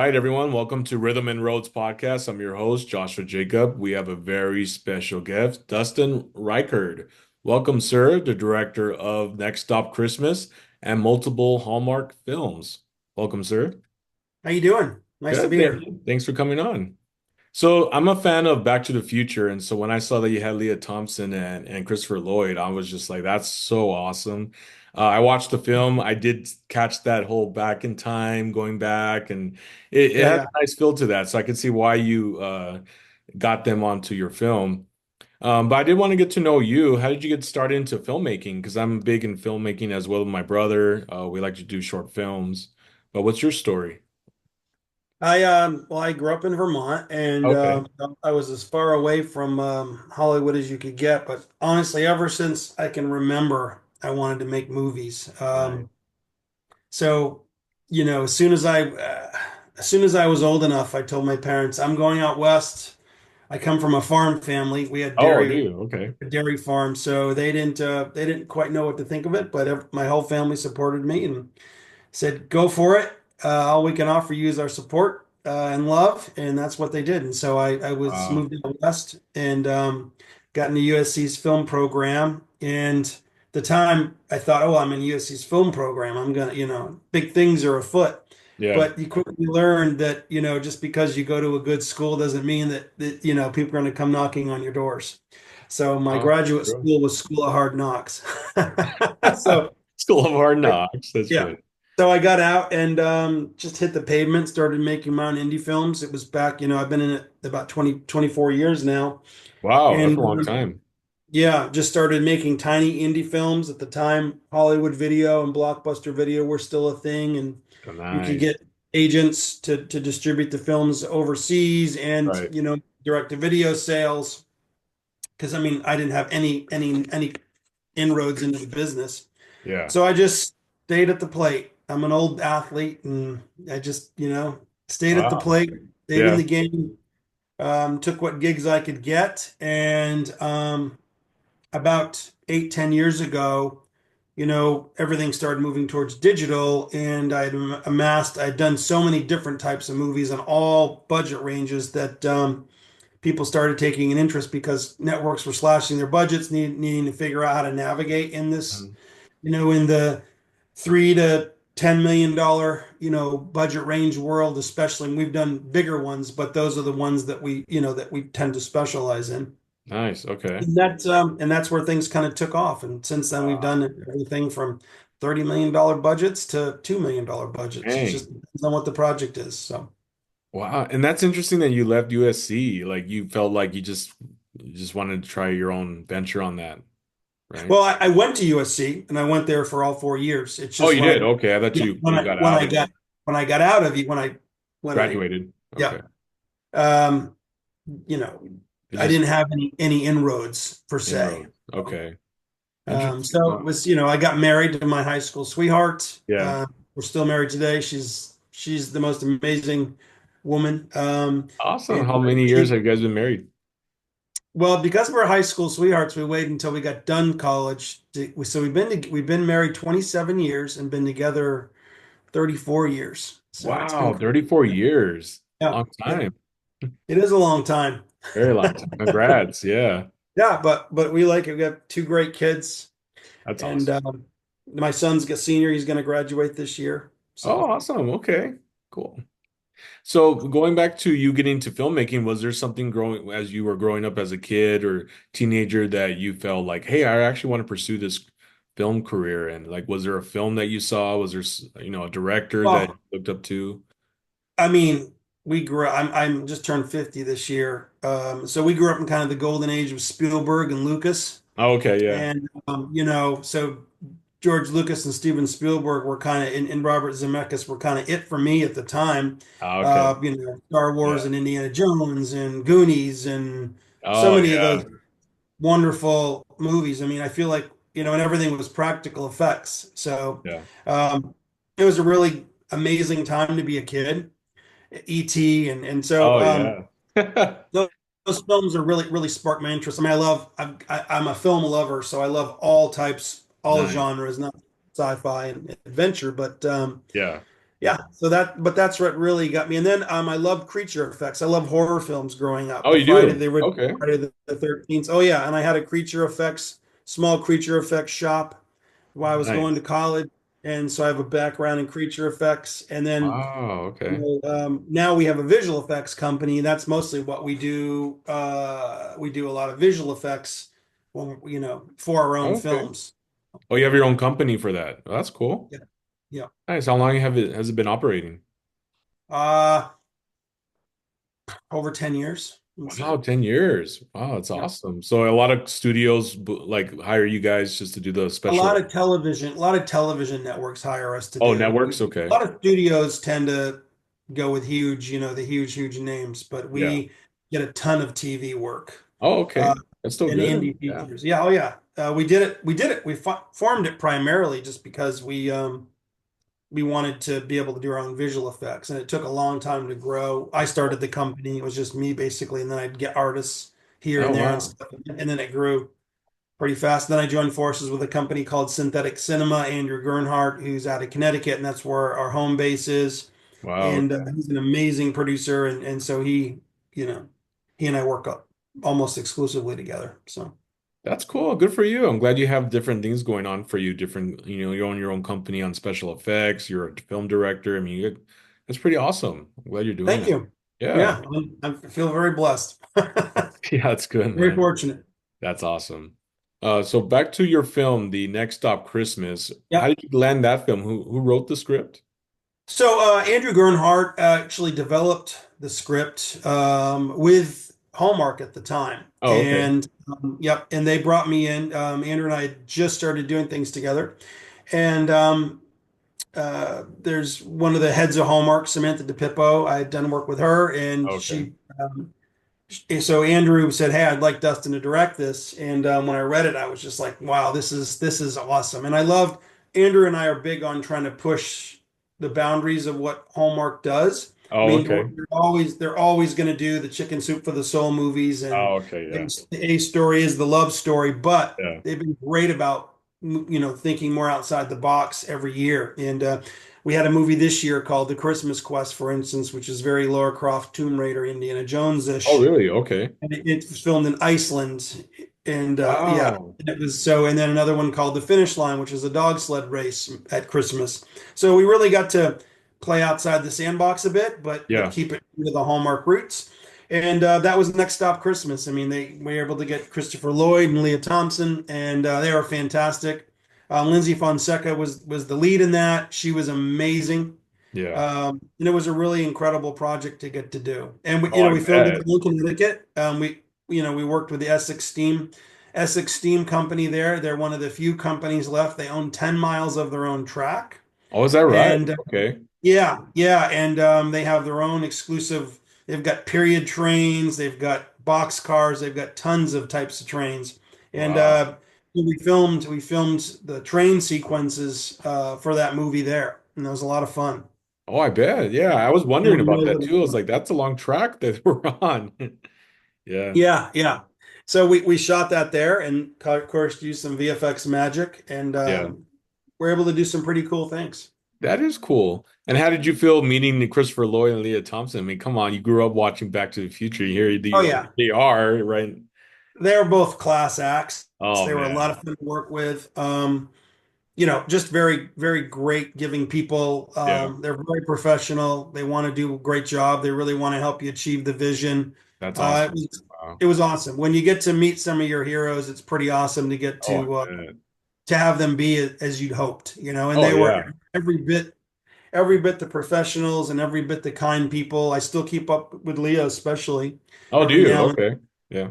right, everyone. Welcome to Rhythm and Roads podcast. I'm your host, Joshua Jacob. We have a very special guest, Dustin Rikert. Welcome, sir, the director of Next Stop Christmas and multiple Hallmark films. Welcome, sir. How you doing? Nice to Good, be thank here. you. Thanks for coming on. So I'm a fan of Back to the Future, and so when I saw that you had Leah Thompson and Christopher Lloyd, I was just like, that's so awesome. I watched the film. I did catch that whole back in time, going back, and it Yeah, has yeah. a nice feel to that. So I can see why you got them onto your film. But I did want to get to know you. How did you get started into filmmaking? Because I'm big in filmmaking as well with my brother. We like to do short films. But what's your story? I grew up in Vermont and Okay. I was as far away from Hollywood as you could get, but honestly, ever since I can remember, I wanted to make movies. Right. So, as soon as I was old enough, I told my parents, I'm going out west. I come from a farm family. We had Oh, do dairy, you? Okay. a dairy farm, so they didn't quite know what to think of it, but my whole family supported me and said, "Go for it. All we can offer you is our support and love," and that's what they did. And so I was Wow. moved out west and got into USC's film program. And the time I thought, "Oh, I'm in USC's film program. I'm gonna, big things are afoot." Yeah. But you quickly learn that, just because you go to a good school doesn't mean that people are going to come knocking on your doors. So my Oh, graduate true. school was School of Hard Knocks. So School of Hard Knocks. That's yeah. good. So I got out and just hit the pavement, started making my own indie films. It was back, I've been in it about 20, 24 years now. Wow, that's a And long time. yeah, just started making tiny indie films at the time. Hollywood Video and Blockbuster Video were still a thing, and Oh, you could nice. get agents to distribute the films overseas and, Right. direct to video sales. Because I mean, I didn't have any inroads into the business. Yeah. So I just stayed at the plate. I'm an old athlete and I just, stayed at the Wow. plate, stayed in Yeah. the game, took what gigs I could get. And about 8, 10 years ago, everything started moving towards digital and I'd done so many different types of movies on all budget ranges that people started taking an interest because networks were slashing their budgets, needing to figure out how to navigate in this, Mhm. in the $3 to $10 million, budget range world, especially. And we've done bigger ones, but those are the ones that we tend to specialize in. Nice. Okay. And that's where things kind of took off. And since then, we've Wow. done everything from $30 million budgets to $2 million budgets. It just Dang. depends on what the project is. So. Wow. And that's interesting that you left USC. Like you felt like you just wanted to try your own venture on that, right? Well, I went to USC and I went there for all 4 years. It's Oh, just you did? Okay. I thought yeah, you got when out I and got when I got out of it, when I, graduated. yeah, Okay. um, you know, It I just didn't have any inroads per se. inroads. Okay. Interesting. So it Wow. was, I got married to my high school sweetheart. Yeah. We're still married today. She's the most amazing woman. Awesome. And How many years she, have you guys been married? well, because we're high school sweethearts, we waited until we got done college. So we've been married 27 years and been together 34 years. So it's been Wow, crazy. 34 years. Yeah, Long yeah. time. It is a long time. Very long time. Congrats. Yeah. Yeah, but we like it. We have two great kids, That's and awesome. my son's a senior. He's going to graduate this year. Oh, So, awesome. Okay. Cool. So going back to you getting into filmmaking, was there something growing as you were growing up as a kid or teenager that you felt like, hey, I actually want to pursue this film career? And like, was there a film that you saw? Was there, a director that you well, looked up to? I mean, we grew up. I'm just turned 50 this year. So we grew up in kind of the golden age of Spielberg and Lucas, Oh, okay. Yeah. and so George Lucas and Steven Spielberg were kind of, and Robert Zemeckis were kind of it for me at the time. Ah, okay. Star Wars Yeah. and Indiana Jones and Goonies and so Oh, many of yeah. those wonderful movies. I mean, I feel like, and everything was practical effects. So Yeah. um, it was a really amazing time to be a kid, E.T. And so Oh, yeah. those, those films are really sparked my interest. I mean, I'm a film lover, so I love all types, all Nice. genres, not sci-fi and adventure, but Yeah. Yeah, so but that's what really got me. And then I loved creature effects. I love horror films growing up. Oh, The you Friday do? the original Okay. Friday the 13th. Oh yeah, and I had a creature effects small creature effects shop while I was going to Nice. college, and so I have a background in creature effects. And then Wow, okay. now we have a visual effects company. That's mostly what we do. We do a lot of visual effects when for our own Okay. films. Oh, you have your own company for that. Well, that's cool. Yeah, yeah. Nice. How long have it has it been operating? Uh, over 10 years, I would say. Wow, 10 years. Wow, that's Yeah. awesome. So a lot of studios like hire you guys just to do the special. A lot of television networks hire us to Oh, do. networks? A Okay. lot of studios tend to go with the huge names, but Yeah. we get a ton of TV work, Oh, uh, okay. That's still and good. indie Yeah. features. Yeah, oh yeah. We did it. We did it. We formed it primarily just because we wanted to be able to do our own visual effects, and it took a long time to grow. I started the company. It was just me basically, and then I'd get artists here Oh, and there and wow. stuff, and then it grew pretty fast. Then I joined forces with a company called Synthetic Cinema, Andrew Gernhardt, who's out of Connecticut, and that's where our home base is. Wow. And Okay. he's an amazing producer, and so you know, he and I work up almost exclusively together. So That's cool. Good for you. I'm glad you have different things going on for you. Different, you own your own company on special effects. You're a film director. I mean, that's pretty awesome. I'm glad you're doing thank that. you. Yeah. Yeah, I feel very blessed. Yeah, that's good, Very man. fortunate. That's awesome. So back to your film, The Next Stop Christmas. How Yep. did you land that film? Who wrote the script? So Andrew Gernhardt actually developed the script with Hallmark at the time, Oh, okay. and yep, and they brought me in. Andrew and I had just started doing things together, and there's one of the heads of Hallmark, Samantha DePippo. I had done work with her, and Okay. so Andrew said, "Hey, I'd like Dustin to direct this." And when I read it, I was just like, "Wow, this is awesome!" And I loved Andrew and I are big on trying to push the boundaries of what Hallmark does. I Oh, mean, okay. they're always going to do the Chicken Soup for the Soul movies, and Oh, okay. Yeah. the A story is the love story, but Yeah. they've been great about thinking more outside the box every year. And we had a movie this year called The Christmas Quest, for instance, which is very Lara Croft, Tomb Raider, Indiana Oh, Jones-ish, really? Okay. and it was filmed in Iceland. And yeah, Wow. and it was so. And then another one called The Finish Line, which is a dog sled race at Christmas. So we really got to play outside the sandbox a bit, but Yeah. keep it to the Hallmark roots. And that was Next Stop Christmas. I mean, they were able to get Christopher Lloyd and Leah Thompson, and they were fantastic. Lindsay Fonseca was the lead in that. She was amazing. Yeah. And it was a really incredible project to get to do. And Oh, I we filmed it bet. in Connecticut. We worked with the Essex Steam Company there. They're one of the few companies left. They own 10 miles of their own track. Oh, is that right? And Okay. yeah, yeah. And they have their own exclusive, they've got period trains, they've got box cars, they've got tons of types of trains. And Wow. we filmed the train sequences for that movie there. And that was a lot of fun. Oh, I bet. Yeah. I was In a wondering about real that little too. I was town. like, that's a long track that we're on. Yeah. Yeah, yeah. So we shot that there, and of course used some VFX magic, and Yeah. we're able to do some pretty cool things. That is cool. And how did you feel meeting Christopher Lloyd and Leah Thompson? I mean, come on, you grew up watching Back to the Future. Oh Here yeah, they are, right? they were both class acts. Oh They were a lot man. of fun to work with. Just very, very great giving people. Yeah, They're very professional. They want to do a great job. They really want to help you achieve the vision. that's It awesome. was Wow. it was awesome. When you get to meet some of your heroes, it's pretty awesome to get Oh, I bet. to have them be as you'd hoped, and Oh they were yeah. every bit the professionals and every bit the kind people. I still keep up with Leah, especially Oh, do every you? now and Okay. Yeah.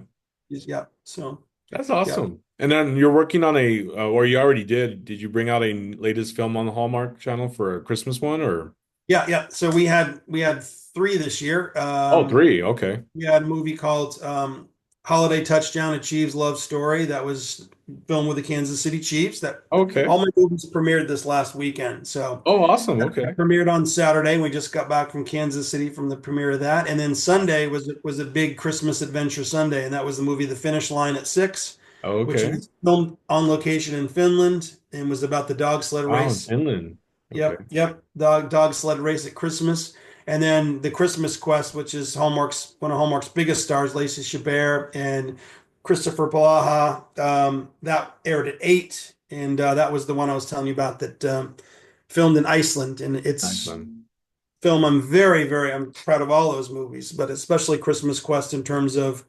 then. Yeah. So, That's yeah. awesome. And then you're working on or you already did. Did you bring out a latest film on the Hallmark channel for a Christmas one or? Yeah. Yeah. So we had three this year. Oh, three. Okay. We had a movie called Holiday Touchdown: A Chiefs Love Story that was filmed with the Kansas City Chiefs. That Okay. all my movies premiered this last weekend. So Oh, awesome. that Okay. premiered on Saturday. We just got back from Kansas City from the premiere of that, and then Sunday was a big Christmas adventure Sunday, and that was the movie The Finish Line at 6, which Okay. was filmed on location in Finland and was about the dog sled Wow, in race. Finland. Okay. Yep. Dog sled race at Christmas, and then the Christmas Quest, which is Hallmark's one of Hallmark's biggest stars, Lacey Chabert and Christopher Polaha. That aired at 8, and that was the one I was telling you about that filmed in Iceland, and Nice it's one. film I'm proud of all those movies, but especially Christmas Quest in terms of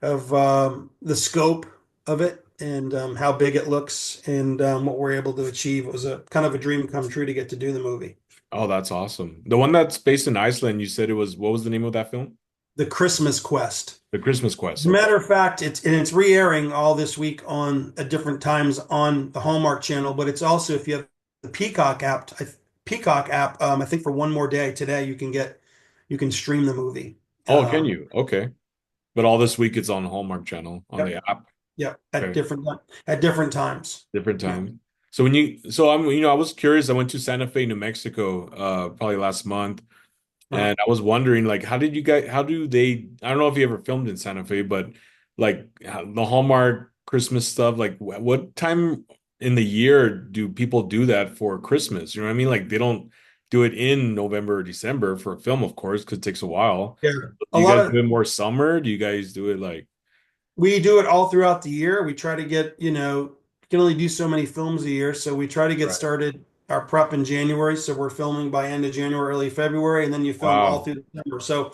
the scope of it and how big it looks and what we're able to achieve. It was a kind of a dream come true to get to do the movie. Oh, that's awesome. The one that's based in Iceland, you said it was, what was the name of that film? The Christmas Quest. The Christmas As Quest. a Okay. matter of fact, it's re-airing all this week on at different times on the Hallmark Channel, but it's also if you have the Peacock app, I think for one more day today you can stream the movie. Oh, can Um, you? Okay. But all this week it's on Hallmark Channel on yep, the app. yep, Okay. at different times. Different Yeah. time. So when you, so I'm, I was curious. I went to Santa Fe, New Mexico, probably last month. Uh, And I was wondering, like, how do they, I don't know if you ever filmed in Santa Fe, but like the Hallmark Christmas stuff, like what time in the year do people do that for Christmas? You know what I mean? Like they don't do it in November or December for a film, of course, because it takes a while. yeah. Do A you lot guys do of it more summer? Do you guys do it like, We do it all throughout the year. We try to get, you can only do so many films a year, so we try to get right? started our prep in January. So we're filming by end of January, early February, and then you film all Wow. through December. So,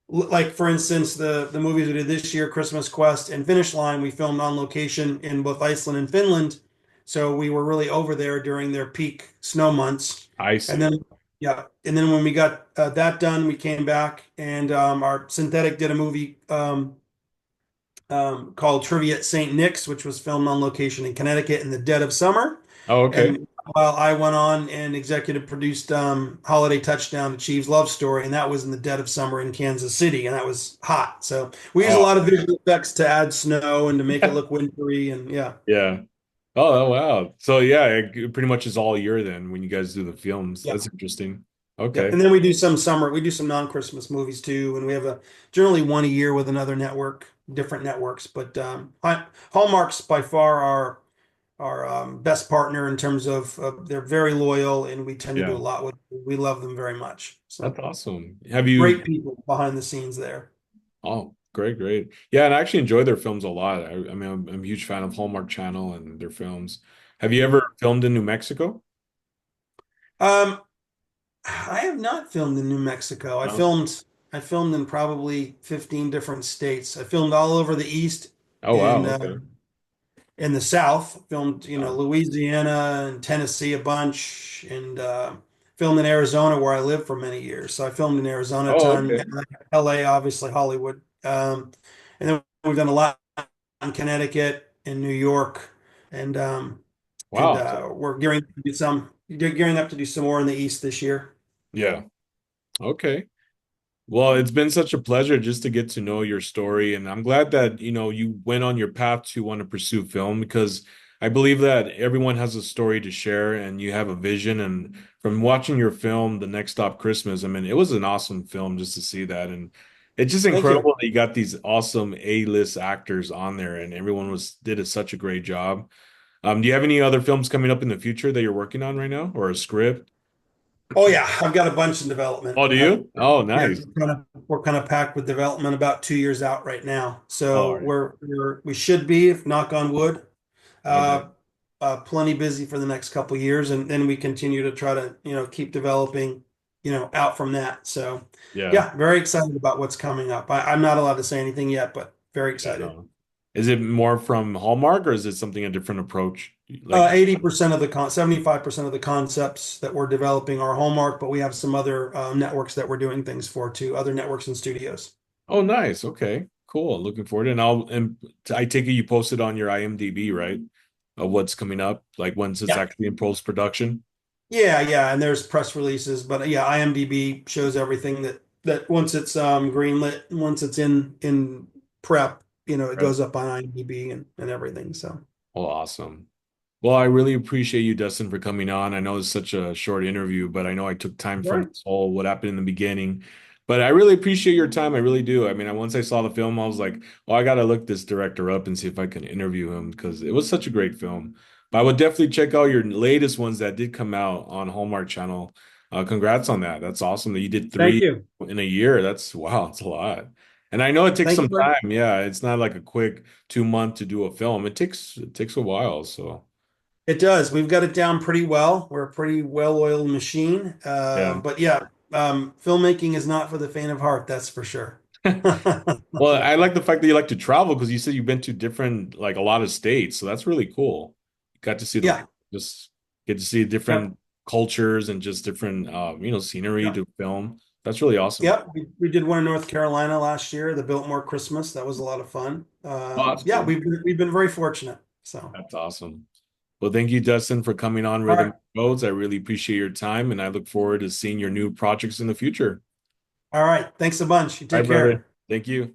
like for instance, the movies we did this year, Christmas Quest and Finish Line, we filmed on location in both Iceland and Finland. So we were really over there during their peak snow months. I And see. then, yeah, and then when we got that done, we came back and our synthetic did a movie. Called Trivia at St. Nick's, which was filmed on location in Connecticut in the dead of summer. Oh, okay. And while I went on and executive produced Holiday Touchdown, Achieves Love Story, and that was in the dead of summer in Kansas City, and that was hot. So we use a Oh, lot of visual effects to add snow and to make it look wintry, and yeah, yeah. Oh, wow. So yeah, it pretty much is all year then when you guys do the films. yeah, That's interesting. yeah. Okay. And then we do some non-Christmas movies too, and we have a generally one a year with another network, different networks. But Hallmark's by far our best partner in terms of they're very loyal and we tend to do a Yeah. lot with we love them very much, That's so awesome. Have you? great people behind the scenes there. Oh, great, great. Yeah, and I actually enjoy their films a lot. I mean, I'm a huge fan of Hallmark Channel and their films. Have you ever filmed in New Mexico? um I have not filmed in New Mexico. No. I filmed in probably 15 different states. I filmed all over the east Oh, wow. and Okay. in the South, filmed, Uh, Louisiana and Tennessee a bunch, and filmed in Arizona where I lived for many years. So I filmed in Arizona a oh, ton, okay. LA, obviously Hollywood, and then we've done a lot in Connecticut and New York, and Wow. we're gearing up to do some more in the East this year. Yeah. Okay. Well, it's been such a pleasure just to get to know your story. And I'm glad that, you went on your path to want to pursue film because I believe that everyone has a story to share and you have a vision. And from watching your film, The Next Stop Christmas, I mean, it was an awesome film just to see that. And it's just Thank you. incredible that you got these awesome A-list actors on there and everyone did such a great job. Do you have any other films coming up in the future that you're working on right now or a script? Oh yeah, I've got a bunch in development. Oh, do you? Oh, nice. We're kind of packed with development about 2 years out right now. Oh, So all right. we should be, if knock on wood, Okay. uh, plenty busy for the next couple of years, and then we continue to try to keep developing out from that. So Yeah. yeah, very excited about what's coming up. I'm not allowed to say anything yet, but very Yeah, excited. no. Is it more from Hallmark or is it something a different approach? Like, 80% of 75% of the concepts that we're developing are Hallmark, but we have some other networks that we're doing things for too, other networks and studios. oh, nice. Okay, cool. Looking forward to it. And I take it you posted on your IMDb, right? Of what's coming up, like once it's Yeah. actually in post production. Yeah, and there's press releases, but yeah, IMDb shows everything that once it's greenlit, once it's in prep, it Right. goes up on IMDb and everything. So, Oh, awesome. Well, I really appreciate you, Dustin, for coming on. I know it's such a short interview, but I know I took time all from right. this whole what happened in the beginning. But I really appreciate your time. I really do. I mean, once I saw the film, I was like, oh, I gotta look this director up and see if I can interview him because it was such a great film. But I would definitely check out your latest ones that did come out on Hallmark Channel. Congrats on that. That's awesome that you did Thank three you. in a year. That's wow, it's a lot. And I know it takes Thank you some very much. time. Yeah, it's not like a quick 2 month to do a film. It takes a while. So It does. We've got it down pretty well. We're a pretty well-oiled machine. yeah. But yeah, filmmaking is not for the faint of heart, that's for sure. Well, I like the fact that you like to travel because you said you've been to different, like a lot of states. So that's really cool. You got to see the Yeah. just get to see Yep. different cultures and just different, scenery Yeah. to film. That's really awesome. Yep. We did one in North Carolina last year, the Biltmore Christmas. That was a lot of fun. Oh, that's Yeah, cool. we've been very fortunate. So, That's awesome. Well, thank you, Dustin, for coming on all Rhythm right. Roads. I really appreciate your time, and I look forward to seeing your new projects in the future. All right. Thanks a bunch. You All take right, brother. care. Thank you.